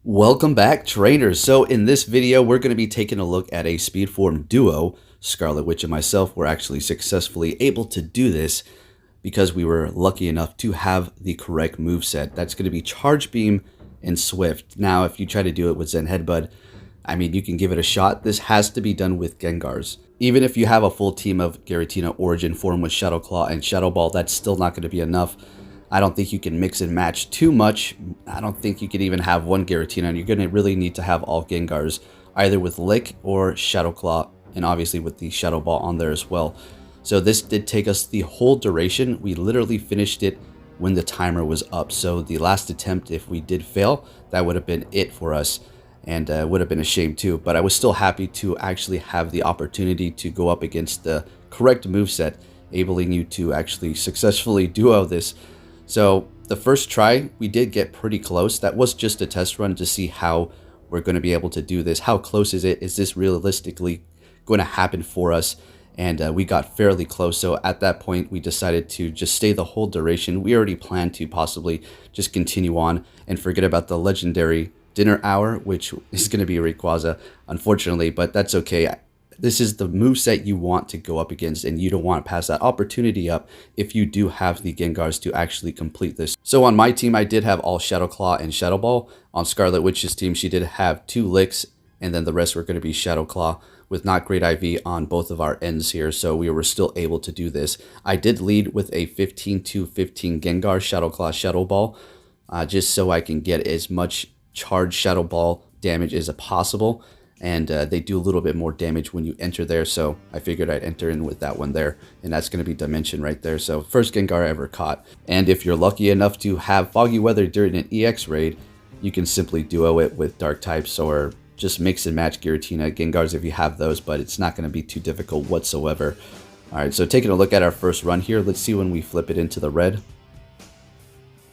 Welcome back, trainers. So in this video, we're going to be taking a look at a speed form duo. Scarlet Witch and myself were actually successfully able to do this because we were lucky enough to have the correct moveset. That's going to be Charge Beam and Swift. Now, if you try to do it with Zen Headbutt, I mean, you can give it a shot. This has to be done with Gengars. Even if you have a full team of Giratina Origin form with Shadow Claw and Shadow Ball, that's still not going to be enough. I don't think you can mix and match too much. I don't think you can even have one Giratina, and you're going to really need to have all Gengars, either with Lick or Shadow Claw, and obviously with the Shadow Ball on there as well. So this did take us the whole duration. We literally finished it when the timer was up. So the last attempt, if we did fail, that would have been it for us, and would have been a shame too. But I was still happy to actually have the opportunity to go up against the correct moveset, enabling you to actually successfully duo this. So the first try, we did get pretty close. That was just a test run to see how we're going to be able to do this. How close is it? Is this realistically going to happen for us? And we got fairly close. So at that point, we decided to just stay the whole duration. We already planned to possibly just continue on and forget about the legendary dinner hour, which is going to be Rayquaza, unfortunately, but that's okay. This is the moveset you want to go up against, and you don't want to pass that opportunity up if you do have the Gengars to actually complete this. So on my team, I did have all Shadow Claw and Shadow Ball. On Scarlet Witch's team, she did have 2 Licks, and then the rest were going to be Shadow Claw with not great IV on both of our ends here, so we were still able to do this. I did lead with a 15-15 Gengar Shadow Claw Shadow Ball, just so I can get as much charged Shadow Ball damage as possible. And they do a little bit more damage when you enter there, so I figured I'd enter in with that one there, and that's going to be Dimension right there. So first Gengar I ever caught. And if you're lucky enough to have Foggy Weather during an EX raid, you can simply duo it with Dark types or just mix and match Giratina Gengars if you have those, but it's not going to be too difficult whatsoever. Alright, so taking a look at our first run here, let's see when we flip it into the red.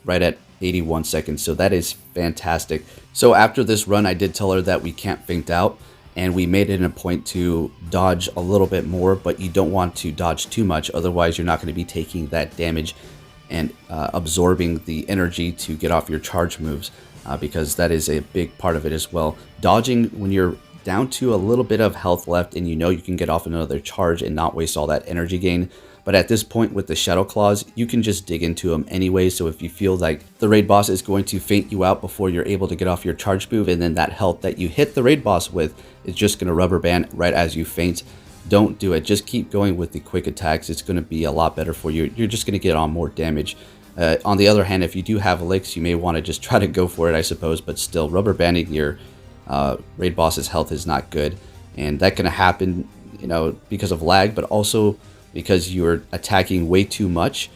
Right at 81 seconds, so that is fantastic. So after this run, I did tell her that we can't faint out, and we made it a point to dodge a little bit more, but you don't want to dodge too much, otherwise you're not going to be taking that damage and absorbing the energy to get off your charge moves, because that is a big part of it as well. Dodging when you're down to a little bit of health left and you know you can get off another charge and not waste all that energy gain. But at this point with the Shadow Claws, you can just dig into them anyway. So if you feel like the raid boss is going to faint you out before you're able to get off your charge move, and then that health that you hit the raid boss with is just going to rubber band right as you faint, don't do it. Just keep going with the quick attacks. It's going to be a lot better for you. You're just going to get on more damage. On the other hand, if you do have licks, you may want to just try to go for it, I suppose. But still, rubber banding your raid boss's health is not good. And that can happen, you know, because of lag, but also because you're attacking way too much,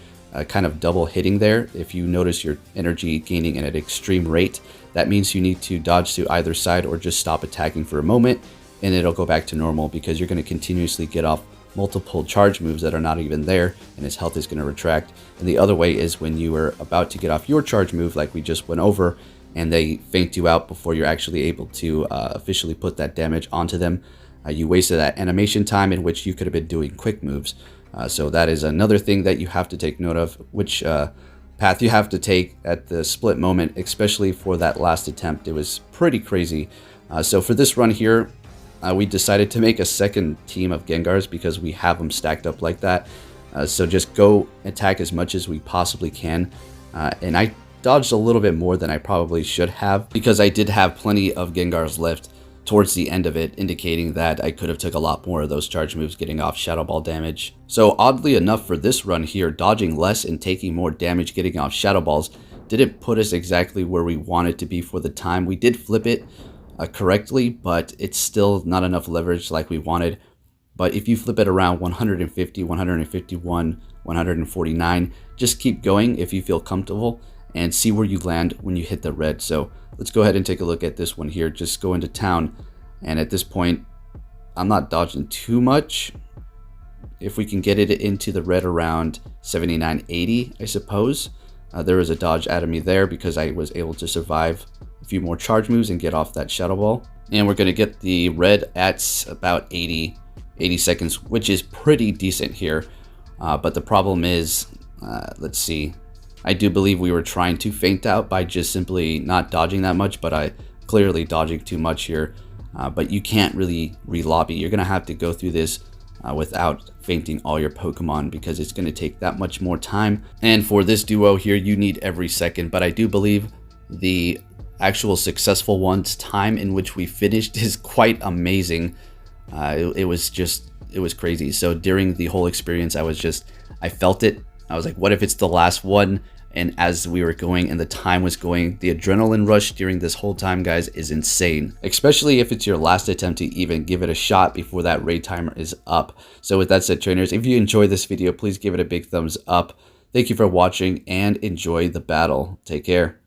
kind of double hitting there. If you notice your energy gaining at an extreme rate, that means you need to dodge to either side or just stop attacking for a moment, and it'll go back to normal because you're going to continuously get off multiple charge moves that are not even there, and his health is going to retract. And the other way is when you are about to get off your charge move, like we just went over, and they faint you out before you're actually able to officially put that damage onto them. You wasted that animation time in which you could have been doing quick moves. So that is another thing that you have to take note of, which path you have to take at the split moment, especially for that last attempt. It was pretty crazy. So for this run here, we decided to make a second team of Gengars because we have them stacked up like that. So just go attack as much as we possibly can. And I dodged a little bit more than I probably should have because I did have plenty of Gengars left towards the end of it, indicating that I could have took a lot more of those charge moves getting off Shadow Ball damage. So oddly enough for this run here, dodging less and taking more damage getting off Shadow Balls didn't put us exactly where we wanted to be for the time. We did flip it correctly, but it's still not enough leverage like we wanted. But if you flip it around 150, 151, 149, just keep going if you feel comfortable and see where you land when you hit the red. So let's go ahead and take a look at this one here. Just go into town, and at this point, I'm not dodging too much. If we can get it into the red around 79-80, I suppose. There was a dodge out of me there because I was able to survive a few more charge moves and get off that Shadow Ball. And we're going to get the red at about 80 seconds, which is pretty decent here. But the problem is, let's see. I do believe we were trying to feint out by just simply not dodging that much, but I clearly dodging too much here, but you can't really re-lobby. You're gonna have to go through this without fainting all your Pokemon, because it's going to take that much more time. And for this duo here, you need every second, but I do believe the actual successful one's time in which we finished is quite amazing. It was crazy. So during the whole experience, I felt it. I was like, what if it's the last one? And as we were going and the time was going, the adrenaline rush during this whole time, guys, is insane. Especially if it's your last attempt to even give it a shot before that raid timer is up. So with that said, trainers, if you enjoyed this video, please give it a big thumbs up. Thank you for watching and enjoy the battle. Take care.